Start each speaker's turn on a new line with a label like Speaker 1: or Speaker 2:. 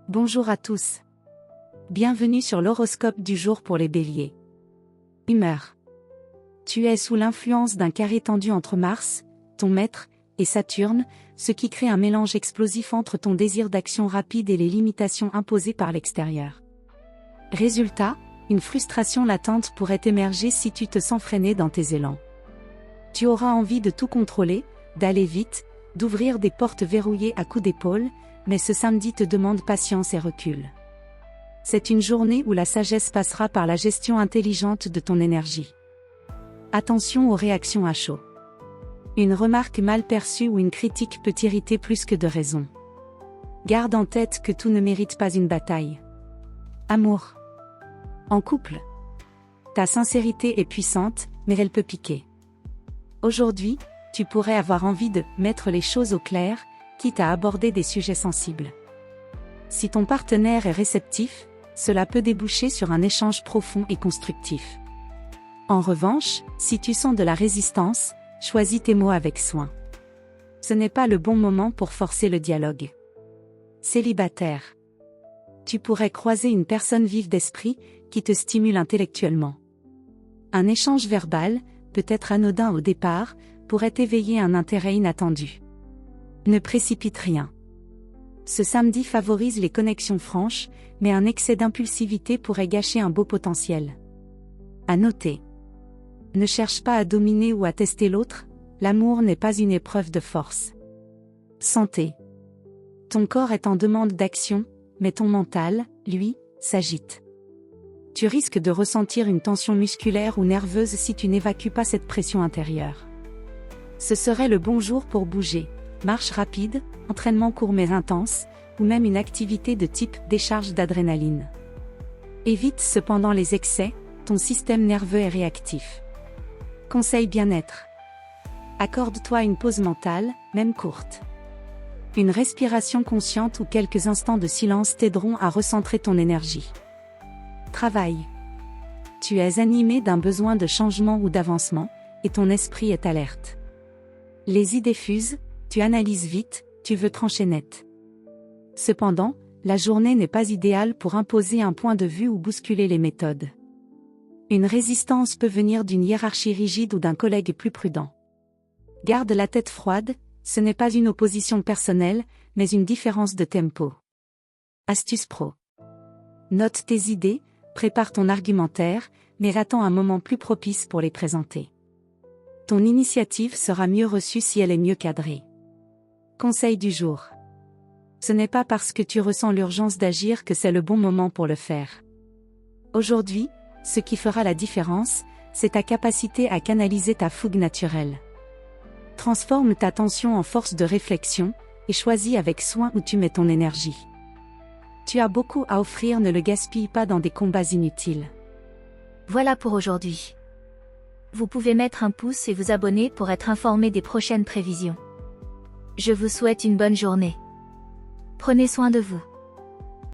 Speaker 1: Bonjour à tous. Bienvenue sur l'horoscope du jour pour les béliers. Humeur. Tu es sous l'influence d'un carré tendu entre Mars, ton maître, et Saturne, ce qui crée un mélange explosif entre ton désir d'action rapide et les limitations imposées par l'extérieur. Résultat, une frustration latente pourrait émerger si tu te sens freiné dans tes élans. Tu auras envie de tout contrôler, d'aller vite, d'ouvrir des portes verrouillées à coups d'épaule, mais ce samedi te demande patience et recul. C'est une journée où la sagesse passera par la gestion intelligente de ton énergie. Attention aux réactions à chaud. Une remarque mal perçue ou une critique peut t'irriter plus que de raison. Garde en tête que tout ne mérite pas une bataille. Amour. En couple. Ta sincérité est puissante, mais elle peut piquer. Aujourd'hui, tu pourrais avoir envie de mettre les choses au clair, quitte à aborder des sujets sensibles. Si ton partenaire est réceptif, cela peut déboucher sur un échange profond et constructif. En revanche, si tu sens de la résistance, choisis tes mots avec soin. Ce n'est pas le bon moment pour forcer le dialogue. Célibataire. Tu pourrais croiser une personne vive d'esprit, qui te stimule intellectuellement. Un échange verbal, peut-être anodin au départ, pourrait éveiller un intérêt inattendu. Ne précipite rien. Ce samedi favorise les connexions franches, mais un excès d'impulsivité pourrait gâcher un beau potentiel. À noter. Ne cherche pas à dominer ou à tester l'autre, l'amour n'est pas une épreuve de force. Santé. Ton corps est en demande d'action, mais ton mental, lui, s'agite. Tu risques de ressentir une tension musculaire ou nerveuse si tu n'évacues pas cette pression intérieure. Ce serait le bon jour pour bouger. Marche rapide, entraînement court mais intense, ou même une activité de type décharge d'adrénaline. Évite cependant les excès, ton système nerveux est réactif. Conseil bien-être. Accorde-toi une pause mentale, même courte. Une respiration consciente ou quelques instants de silence t'aideront à recentrer ton énergie. Travail. Tu es animé d'un besoin de changement ou d'avancement, et ton esprit est alerte. Les idées fusent, tu analyses vite, tu veux trancher net. Cependant, la journée n'est pas idéale pour imposer un point de vue ou bousculer les méthodes. Une résistance peut venir d'une hiérarchie rigide ou d'un collègue plus prudent. Garde la tête froide, ce n'est pas une opposition personnelle, mais une différence de tempo. Astuce pro. Note tes idées, prépare ton argumentaire, mais attends un moment plus propice pour les présenter. Ton initiative sera mieux reçue si elle est mieux cadrée. Conseil du jour. Ce n'est pas parce que tu ressens l'urgence d'agir que c'est le bon moment pour le faire. Aujourd'hui, ce qui fera la différence, c'est ta capacité à canaliser ta fougue naturelle. Transforme ta tension en force de réflexion, et choisis avec soin où tu mets ton énergie. Tu as beaucoup à offrir, ne le gaspille pas dans des combats inutiles.
Speaker 2: Voilà pour aujourd'hui. Vous pouvez mettre un pouce et vous abonner pour être informé des prochaines prévisions. Je vous souhaite une bonne journée. Prenez soin de vous.